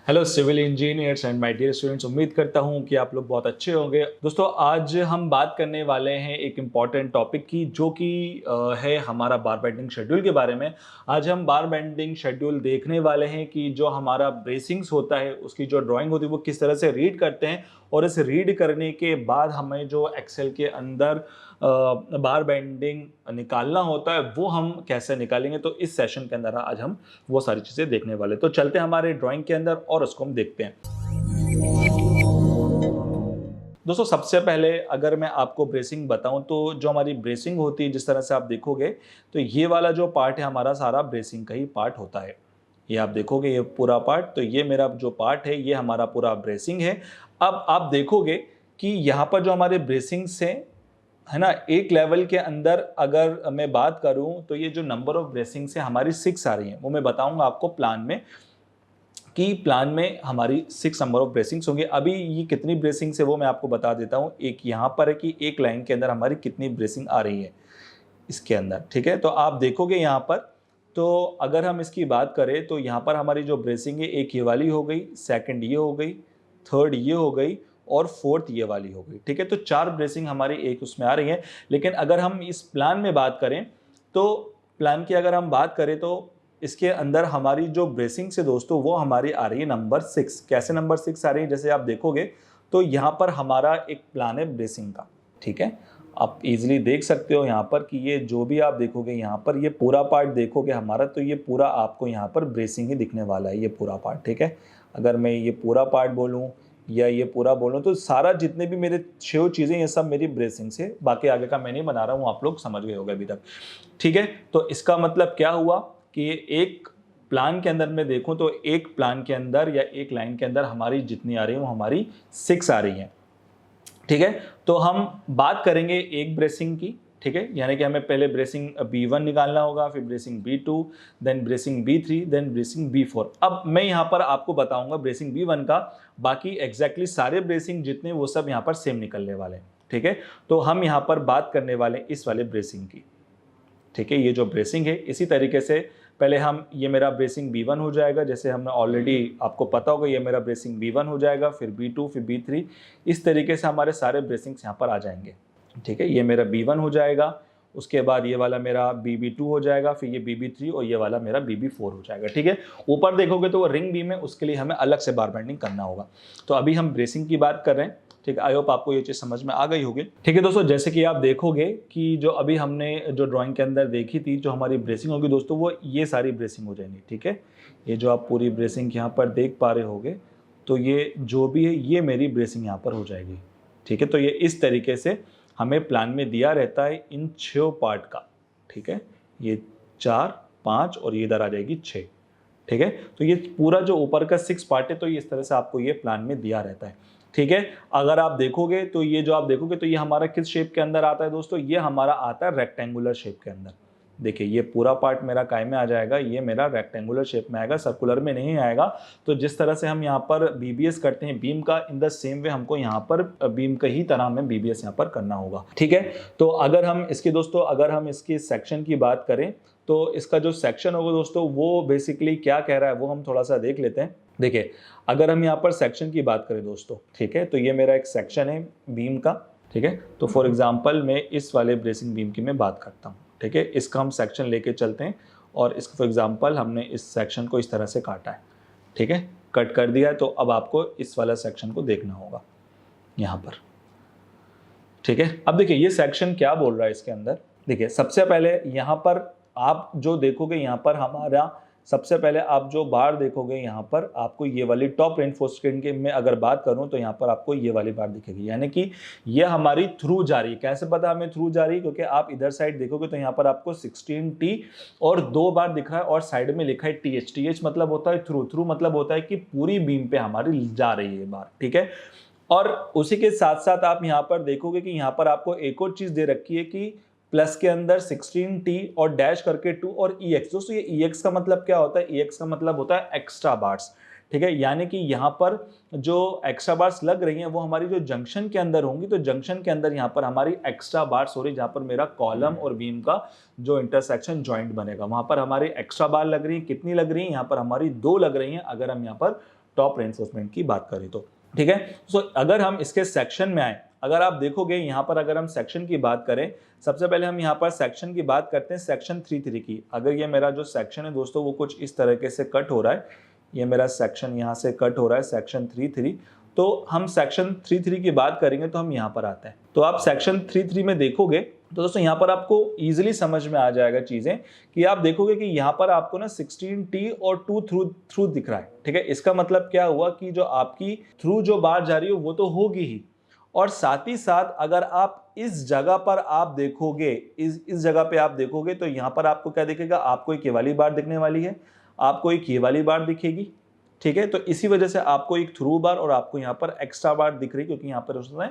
Hello civil engineers and my dear students, उम्मीद करता हूं कि आप लोग बहुत अच्छे होंगे। दोस्तों, आज हम बात करने वाले हैं एक इम्पॉर्टेंट टॉपिक की, जो कि है हमारा बार बेंडिंग शेड्यूल के बारे में। आज हम बार बेंडिंग शेड्यूल देखने वाले हैं कि जो हमारा ब्रेसिंग्स होता है उसकी जो ड्राइंग होती है वो किस तरह से रीड करते हैं, और इस रीड करने के बाद हमें जो एक्सेल के अंदर बार बेंडिंग निकालना होता है वो हम कैसे निकालेंगे। तो इस सेशन के अंदर आज हम वो सारी चीज़ें देखने वाले। तो चलते हैं हमारे ड्राइंग के अंदर और उसको हम देखते हैं। दोस्तों, सबसे पहले अगर मैं आपको ब्रेसिंग बताऊं तो जो हमारी ब्रेसिंग होती है, जिस तरह से आप देखोगे तो ये वाला जो पार्ट है हमारा सारा ब्रेसिंग का ही पार्ट होता है। ये आप देखोगे, ये पूरा पार्ट, तो ये मेरा जो पार्ट है ये हमारा पूरा ब्रेसिंग है। अब आप देखोगे कि यहाँ पर जो हमारे ब्रेसिंग से है ना, एक लेवल के अंदर अगर मैं बात करूं तो ये जो नंबर ऑफ ब्रेसिंग से हमारी 6 आ रही है, वो मैं बताऊंगा आपको प्लान में कि प्लान में हमारी 6 नंबर ऑफ ब्रेसिंग्स होंगे। अभी ये कितनी ब्रेसिंग्स है वो मैं आपको बता देता हूँ। एक यहाँ पर है कि एक लाइन के अंदर हमारी कितनी ब्रेसिंग आ रही है इसके अंदर, ठीक है। तो आप देखोगे यहाँ पर, तो अगर हम इसकी बात करें तो यहाँ पर हमारी जो ब्रेसिंग है, एक ये वाली हो गई, सेकंड ये हो गई, थर्ड ये हो गई और फोर्थ ये वाली हो गई, ठीक है। तो 4 ब्रेसिंग हमारी एक उसमें आ रही है। लेकिन अगर हम इस प्लान में बात करें तो प्लान की अगर हम बात करें तो इसके अंदर हमारी जो ब्रेसिंग से दोस्तों वो हमारी आ रही है नंबर 6। कैसे नंबर 6 आ रही है, जैसे आप देखोगे तो यहाँ पर हमारा एक प्लान है ब्रेसिंग का, ठीक है। आप इजीली देख सकते हो यहाँ पर कि ये जो भी आप देखोगे यहाँ पर, ये पूरा पार्ट देखोगे हमारा, तो ये पूरा आपको यहाँ पर ब्रेसिंग ही दिखने वाला है, ये पूरा पार्ट, ठीक है। अगर मैं ये पूरा पार्ट बोलूँ या ये पूरा बोलूँ तो सारा जितने भी मेरे 6 चीज़ें ये सब मेरी ब्रेसिंग से, बाकी आगे का मैं नहीं बना रहा हूँ, आप लोग समझ गए होंगे अभी तक, ठीक है। तो इसका मतलब क्या हुआ कि एक प्लान के अंदर मैं देखूं तो एक प्लान के अंदर या एक लाइन के अंदर हमारी जितनी आ रही है वो हमारी 6 आ रही है, ठीक है। तो हम बात करेंगे एक ब्रेसिंग की, ठीक है। यानी कि हमें पहले ब्रेसिंग B1 निकालना होगा, फिर bracing B2, then bracing B3, then bracing B4। अब मैं यहाँ पर आपको बताऊंगा ब्रेसिंग B1 का, बाकी एग्जैक्टली सारे ब्रेसिंग जितने वो सब यहाँ पर सेम निकलने वाले हैं, ठीक है। तो हम यहाँ पर बात करने वाले इस वाले ब्रेसिंग की, ठीक है। ये जो ब्रेसिंग है इसी तरीके से पहले हम, ये मेरा ब्रेसिंग B1 हो जाएगा, जैसे हमने ऑलरेडी आपको पता होगा, ये मेरा ब्रेसिंग B1 हो जाएगा, फिर B2, फिर B3, इस तरीके से हमारे सारे ब्रेसिंग्स यहाँ पर आ जाएंगे, ठीक है। ये मेरा B1 हो जाएगा, उसके बाद ये वाला मेरा BB2 हो जाएगा, फिर ये BB3 और ये वाला मेरा BB4 हो जाएगा, ठीक है। ऊपर देखोगे तो वो रिंग बीम है, उसके लिए हमें अलग से बार बेंडिंग करना होगा। तो अभी हम ब्रेसिंग की बात कर रहे हैं, ठीक है। आई होप आपको ये चीज़ समझ में आ गई होगी, ठीक है दोस्तों। जैसे कि आप देखोगे कि जो अभी हमने जो ड्राइंग के अंदर देखी थी, जो हमारी ब्रेसिंग होगी दोस्तों, वो ये सारी ब्रेसिंग हो जाएंगी, ठीक है। ये जो आप पूरी ब्रेसिंग यहाँ पर देख पा रहे होगे, तो ये जो भी है ये मेरी ब्रेसिंग यहाँ पर हो जाएगी, ठीक है। तो ये इस तरीके से हमें प्लान में दिया रहता है इन 6 पार्ट का, ठीक है। ये 4, 5 और ये इधर आ जाएगी 6, ठीक है। तो ये पूरा जो ऊपर का 6 पार्ट है, तो ये इस तरह से आपको ये प्लान में दिया रहता है, ठीक है। अगर आप देखोगे तो ये जो आप देखोगे तो ये हमारा किस शेप के अंदर आता है दोस्तों, ये हमारा आता है रेक्टेंगुलर शेप के अंदर। देखिए, ये पूरा पार्ट मेरा काय में आ जाएगा, ये मेरा रेक्टेंगुलर शेप में आएगा, सर्कुलर में नहीं आएगा। तो जिस तरह से हम यहाँ पर BBS करते हैं बीम का, इन द सेम वे हमको यहाँ पर बीम का ही तरह हमें BBS यहाँ पर करना होगा, ठीक है। तो अगर हम इसकी दोस्तों, अगर हम इसकी सेक्शन की बात करें तो इसका जो सेक्शन होगा दोस्तों, वो बेसिकली क्या कह रहा है वो हम थोड़ा सा देख लेते हैं। देखिए, अगर हम यहाँ पर सेक्शन की बात करें दोस्तों, ठीक है, तो ये मेरा एक सेक्शन है बीम का, ठीक है। तो फॉर एग्जांपल मैं इस वाले ब्रेसिंग बीम की मैं बात करता हूँ, ठीक है। इसका हम सेक्शन लेके चलते हैं और इसका फॉर एग्जांपल हमने इस सेक्शन को इस तरह से काटा है, ठीक है, कट कर दिया है। तो अब आपको इस वाला सेक्शन को देखना होगा यहाँ पर, ठीक है। अब देखिए ये सेक्शन क्या बोल रहा है इसके अंदर। देखिए, सबसे पहले यहाँ पर आप जो देखोगे, यहाँ पर हमारा सबसे पहले आप जो बार देखोगे, यहाँ पर आपको ये वाली टॉप रेनफोर्समेंट की मैं अगर बात करूँ तो यहाँ पर आपको ये वाली बार दिखेगी, यानी कि ये हमारी थ्रू जा रही है। कैसे पता हमें थ्रू जा रही है, क्योंकि आप इधर साइड देखोगे तो यहाँ पर आपको 16T और 2 बार दिख रहा है और साइड में लिखा है TH। TH मतलब होता है थ्रू, थ्रू मतलब होता है कि पूरी बीम पे हमारी जा रही है बार, ठीक है। और उसी के साथ साथ आप यहाँ पर देखोगे कि यहाँ पर आपको एक और चीज दे रखी है कि प्लस के अंदर 16T और डैश करके 2 और EX। दोस्तों, ये EX का मतलब क्या होता है, EX का मतलब होता है एक्स्ट्रा बार्स, ठीक है। यानी कि यहाँ पर जो एक्स्ट्रा बार्स लग रही हैं वो हमारी जो जंक्शन के अंदर होंगी, तो जंक्शन के अंदर यहाँ पर हमारी एक्स्ट्रा बार्स हो रही है, जहाँ पर मेरा कॉलम और बीम का जो इंटरसेक्शन जॉइंट बनेगा वहां पर हमारी एक्स्ट्रा बार लग रही है। कितनी लग रही है, यहाँ पर हमारी 2 लग रही हैं अगर हम यहाँ पर टॉप रेनफोर्समेंट की बात करें तो, ठीक है। सो अगर हम इसके सेक्शन में आए, अगर आप देखोगे यहाँ पर अगर हम सेक्शन की बात करें, सबसे पहले हम यहाँ पर सेक्शन की बात करते हैं सेक्शन 3.3 की। अगर ये मेरा जो सेक्शन है दोस्तों वो कुछ इस तरीके से कट हो रहा है, ये मेरा सेक्शन यहाँ से कट हो रहा है सेक्शन 3.3, तो हम सेक्शन 3.3 की बात करेंगे तो हम यहाँ पर आते हैं। तो आप सेक्शन 3.3 में देखोगे तो दोस्तों यहाँ पर आपको इजीली समझ में आ जाएगा चीजें, कि आप देखोगे कि यहाँ पर आपको ना 16T और 2 थ्रू दिख रहा है, ठीक है। इसका मतलब क्या हुआ कि जो आपकी थ्रू जो बार जा रही है वो तो होगी ही, और साथ ही साथ अगर आप इस जगह पर आप देखोगे, इस जगह पे आप देखोगे तो यहाँ पर आपको क्या दिखेगा, आपको एक ये वाली बार दिखने वाली है, आपको एक ये वाली बार दिखेगी, ठीक है। तो इसी वजह से आपको एक थ्रू बार और आपको यहाँ पर एक्स्ट्रा बार दिख रही, क्योंकि यहाँ पर उसने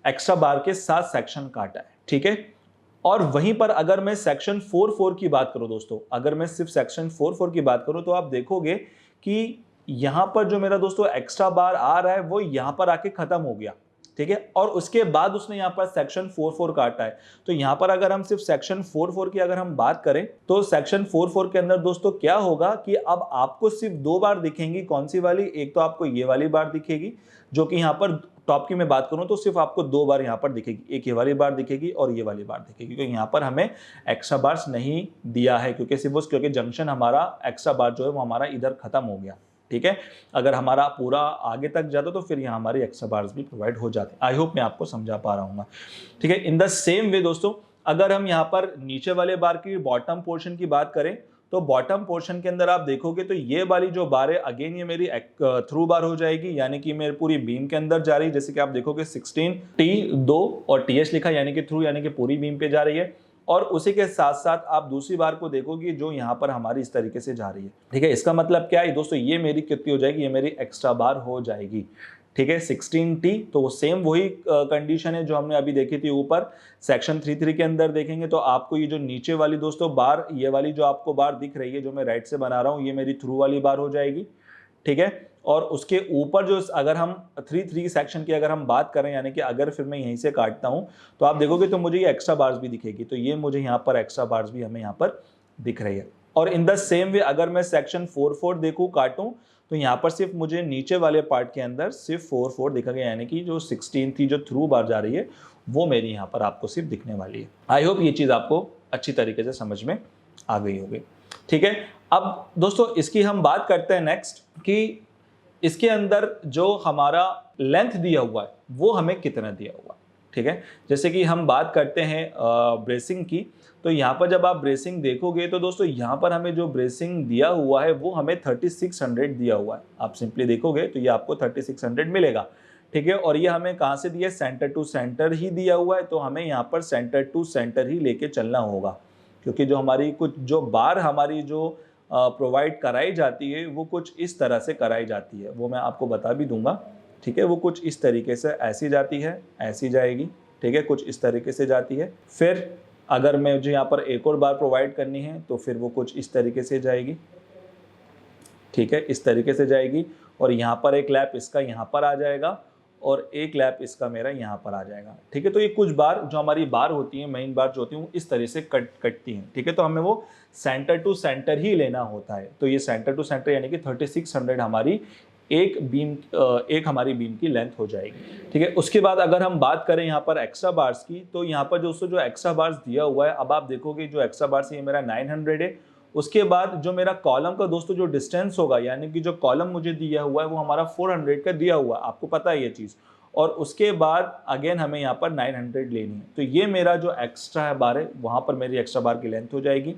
एक्स्ट्रा बार के साथ सेक्शन काटा है, ठीक है। और वहीं पर अगर मैं सेक्शन 4.4 की बात करूं दोस्तों, अगर मैं सिर्फ सेक्शन 4.4 की बात करूं तो आप देखोगे कि यहां पर जो मेरा दोस्तों एक्स्ट्रा बार आ रहा है वो यहां पर आके खत्म हो गया, ठीक है। और उसके बाद उसने यहाँ पर सेक्शन 4.4 काटा है। तो यहाँ पर अगर हम सिर्फ सेक्शन 4.4 की अगर हम बात करें तो सेक्शन 4.4 के अंदर दोस्तों क्या होगा कि अब आपको सिर्फ 2 बार दिखेंगी। कौन सी वाली? एक तो आपको ये वाली बार दिखेगी, जो कि यहाँ पर टॉप की मैं बात करूं तो सिर्फ आपको 2 बार यहाँ पर दिखेगी, एक ये वाली बार दिखेगी और ये वाली बार दिखेगी, क्योंकि यहाँ पर हमें एक्स्ट्रा बार्स नहीं दिया है, क्योंकि जंक्शन हमारा एक्स्ट्रा बार जो है वो हमारा इधर खत्म हो गया, ठीक है। अगर हमारा पूरा आगे तक जाता तो फिर यहाँ हमारी एक्स्ट्रा बार्स भी प्रोवाइड हो जाते। आई होप मैं आपको समझा पा रहा हूँ, ठीक है। इन द सेम वे दोस्तों, अगर हम यहाँ पर नीचे वाले बार की बॉटम पोर्शन की बात करें तो बॉटम पोर्शन के अंदर आप देखोगे तो ये वाली जो बार है अगेन ये मेरी थ्रू बार हो जाएगी, यानी कि मेरी पूरी बीम के अंदर जा रही है। जैसे कि आप देखोगे 16T2 और TH लिखा, यानी कि थ्रू, यानी कि पूरी बीम पे जा रही है। और उसी के साथ साथ आप दूसरी बार को देखोगे जो यहाँ पर हमारी इस तरीके से जा रही है, ठीक है। इसका मतलब क्या है दोस्तों, ये मेरी कितनी हो जाएगी, ये मेरी एक्स्ट्रा बार हो जाएगी, ठीक है, 16T। तो सेम वही कंडीशन है जो हमने अभी देखी थी ऊपर सेक्शन 3.3 के अंदर। देखेंगे तो आपको ये जो नीचे वाली दोस्तों बार, ये वाली जो आपको बार दिख रही है जो मैं राइट से बना रहा हूँ, ये मेरी थ्रू वाली बार हो जाएगी, ठीक है। और उसके ऊपर जो अगर हम 3.3 सेक्शन की अगर हम बात करें, यानी कि अगर फिर मैं यहीं से काटता हूं तो आप देखोगे तो मुझे ये एक्स्ट्रा बार्स भी दिखेगी। तो ये मुझे यहाँ पर एक्स्ट्रा बार्स भी हमें यहाँ पर दिख रही है। और इन द सेम वे अगर मैं सेक्शन 4.4 देखूँ, काटूं, तो यहाँ पर सिर्फ मुझे नीचे वाले पार्ट के अंदर सिर्फ 4.4 दिखा गया, यानी कि जो 16 थी जो थ्रू बार जा रही है वो मेरी यहाँ पर आपको सिर्फ दिखने वाली है। आई होप ये चीज़ आपको अच्छी तरीके से समझ में आ गई होगी, ठीक है। अब दोस्तों इसकी हम बात करते हैं नेक्स्ट, कि इसके अंदर जो हमारा लेंथ दिया हुआ है वो हमें कितना दिया हुआ है, ठीक है। जैसे कि हम बात करते हैं ब्रेसिंग की, तो यहाँ पर जब आप ब्रेसिंग देखोगे तो दोस्तों यहाँ पर हमें जो ब्रेसिंग दिया हुआ है वो हमें 3600 दिया हुआ है। आप सिंपली देखोगे तो ये आपको 3600 मिलेगा, ठीक है। और ये हमें कहाँ से दिया है, सेंटर टू सेंटर ही दिया हुआ है। तो हमें यहाँ पर सेंटर टू सेंटर ही लेके चलना होगा, क्योंकि जो हमारी कुछ जो बार हमारी जो प्रोवाइड कराई जाती है वो कुछ इस तरह से कराई जाती है, वो मैं आपको बता भी दूंगा, ठीक है। वो कुछ इस तरीके से ऐसी जाती है, ऐसी जाएगी, ठीक है, कुछ इस तरीके से जाती है। फिर अगर मुझे यहाँ पर एक और बार प्रोवाइड करनी है तो फिर वो कुछ इस तरीके से जाएगी, ठीक है, इस तरीके से जाएगी। और यहाँ पर एक लैप इसका यहाँ पर आ जाएगा और एक लैप इसका मेरा यहाँ पर आ जाएगा, ठीक है। तो ये कुछ बार जो हमारी बार होती है, मेन बार जो होती है वो इस तरह से कटती हैं, ठीक है। तो हमें वो सेंटर टू सेंटर ही लेना होता है। तो ये सेंटर टू सेंटर यानी कि 3600 हमारी एक हमारी बीम की लेंथ हो जाएगी, ठीक है। उसके बाद अगर हम बात करें यहाँ पर एक्स्ट्रा बार्स की, तो यहाँ पर दोस्तों जो एक्स्ट्रा बार्स दिया हुआ है, अब आप देखोगे जो एक्स्ट्रा बार्स ये मेरा 900 है। उसके बाद जो मेरा कॉलम का दोस्तों जो डिस्टेंस होगा, यानी कि जो कॉलम मुझे दिया हुआ है वो हमारा 400 का दिया हुआ है, आपको पता है ये चीज़। और उसके बाद अगेन हमें यहाँ पर 900 लेनी है। तो ये मेरा जो एक्स्ट्रा बार है वहाँ पर मेरी एक्स्ट्रा बार की लेंथ हो जाएगी,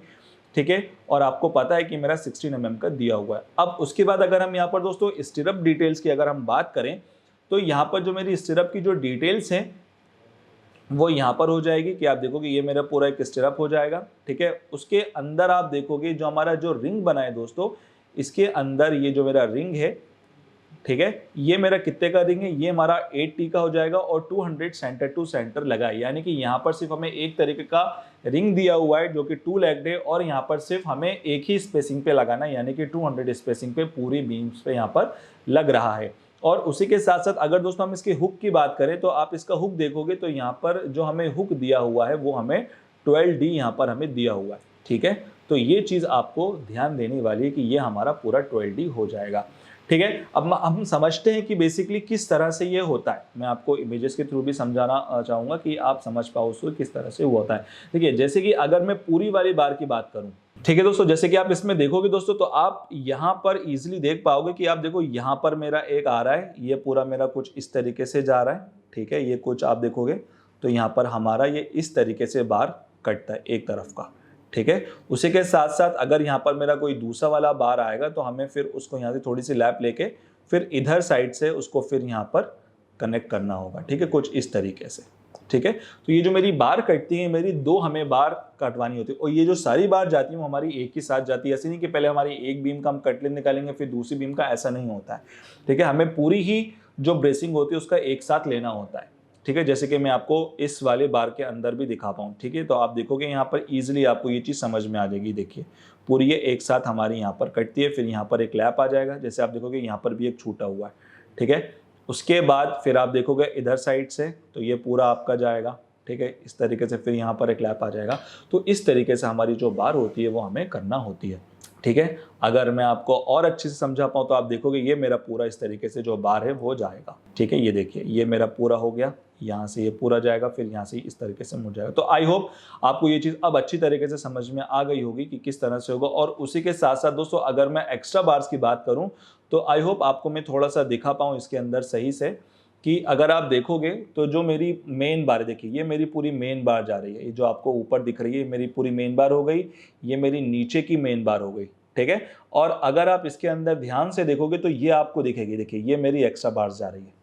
ठीक है। और आपको पता है कि मेरा 16 mm का दिया हुआ है। अब उसके बाद अगर हम यहाँ पर दोस्तों स्टिरअप डिटेल्स की अगर हम बात करें तो यहाँ पर जो मेरी स्टिरअप की जो डिटेल्स हैं वो यहाँ पर हो जाएगी, कि आप देखोगे ये मेरा पूरा एक स्टिरअप हो जाएगा, ठीक है। उसके अंदर आप देखोगे जो हमारा जो रिंग बना है दोस्तों, इसके अंदर ये जो मेरा रिंग है, ठीक है, ये मेरा कितने का रिंग है, ये हमारा 8T का हो जाएगा और 200 सेंटर टू सेंटर लगा है। यानी कि यहाँ पर सिर्फ हमें एक तरीके का रिंग दिया हुआ है जो कि 2 लेग्ड है, और यहाँ पर सिर्फ हमें एक ही स्पेसिंग पे लगाना है, यानी कि 200 स्पेसिंग पे पूरी बीम्स पे यहाँ पर लग रहा है। और उसी के साथ साथ अगर दोस्तों हम इसके हुक की बात करें तो आप इसका हुक देखोगे तो यहाँ पर जो हमें हुक दिया हुआ है वो हमें 12D यहाँ पर हमें दिया हुआ है, ठीक है। तो ये चीज़ आपको ध्यान देने वाली है कि ये हमारा पूरा 12D हो जाएगा, ठीक है। अब हम समझते हैं कि बेसिकली किस तरह से ये होता है। मैं आपको इमेजेस के थ्रू भी समझाना चाहूँगा कि आप समझ पाओ उसको किस तरह से वो होता है। देखिए जैसे कि अगर मैं पूरी वाली बार की बात करूँ, ठीक है दोस्तों, जैसे कि आप इसमें देखोगे दोस्तों तो आप यहाँ पर इजीली देख पाओगे कि आप देखो यहाँ पर मेरा एक आ रहा है, ये पूरा मेरा कुछ इस तरीके से जा रहा है, ठीक है। ये कुछ आप देखोगे तो यहाँ पर हमारा ये इस तरीके से बार कटता है एक तरफ का, ठीक है। उसी के साथ साथ अगर यहाँ पर मेरा कोई दूसरा वाला बार आएगा तो हमें फिर उसको यहाँ से थोड़ी सी लैप लेके फिर इधर साइड से उसको फिर यहाँ पर कनेक्ट करना होगा, ठीक है, कुछ इस तरीके से, ठीक है। तो ये जो मेरी बार कटती है, मेरी दो हमें बार कटवानी होती है और ये जो सारी बार जाती है वो हमारी एक ही साथ जाती है। ऐसे नहीं कि पहले हमारी एक बीम का हम कटलेट निकालेंगे फिर दूसरी बीम का, ऐसा नहीं होता है, ठीक है। हमें पूरी ही जो ब्रेसिंग होती है उसका एक साथ लेना होता है, ठीक है। जैसे कि मैं आपको इस वाले बार के अंदर भी दिखा पाऊँ, ठीक है। तो आप देखोगे यहाँ पर ईजिली आपको ये चीज़ समझ में आ जाएगी। देखिए पूरी ये एक साथ हमारी यहाँ पर कटती है, फिर यहाँ पर एक लैप आ जाएगा, जैसे आप देखोगे यहाँ पर भी एक छूटा हुआ है, ठीक है। उसके बाद फिर आप देखोगे इधर साइड से तो ये पूरा आपका जाएगा, ठीक है, इस तरीके से फिर यहाँ पर एक लैप आ जाएगा। तो इस तरीके से हमारी जो बार होती है वो हमें करना होती है, ठीक है। अगर मैं आपको और अच्छे से समझा पाऊँ तो आप देखोगे ये मेरा पूरा इस तरीके से जो बार है वो जाएगा, ठीक है। ये देखिए ये मेरा पूरा हो गया, यहाँ से ये पूरा जाएगा, फिर यहाँ से इस तरीके से मुड़ जाएगा। तो आई होप आपको ये चीज़ अब अच्छी तरीके से समझ में आ गई होगी कि किस तरह से होगा। और उसी के साथ साथ दोस्तों अगर मैं एक्स्ट्रा बार्स की बात करूँ तो आई होप आपको मैं थोड़ा सा दिखा पाऊँ इसके अंदर सही से कि अगर आप देखोगे तो जो मेरी मेन बार है, देखिए ये मेरी पूरी मेन बार जा रही है, ये जो आपको ऊपर दिख रही है मेरी पूरी मेन बार हो गई, ये मेरी नीचे की मेन बार हो गई, ठीक है। और अगर आप इसके अंदर ध्यान से देखोगे तो ये आपको दिखेगी, देखिए ये मेरी एक्स्ट्रा बार्स जा रही है,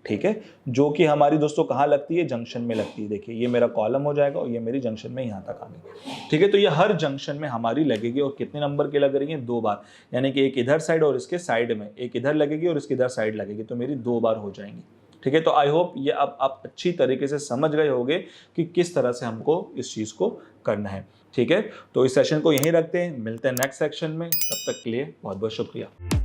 ठीक है, जो कि हमारी दोस्तों कहाँ लगती है, जंक्शन में लगती है। देखिए ये मेरा कॉलम हो जाएगा और ये मेरी जंक्शन में यहाँ तक आ गई, ठीक है। तो ये हर जंक्शन में हमारी लगेगी और कितने नंबर की लग रही है, 2 बार, यानी कि एक इधर साइड और इसके साइड में, एक इधर लगेगी और इसके इधर साइड लगेगी, तो मेरी 2 बार हो जाएंगी, ठीक है। तो आई होप ये अब आप अच्छी तरीके से समझ गए होंगे कि किस तरह से हमको इस चीज़ को करना है, ठीक है। तो इस सेशन को यहीं रखते हैं, मिलते हैं नेक्स्ट सेक्शन में, तब तक के लिए बहुत बहुत शुक्रिया।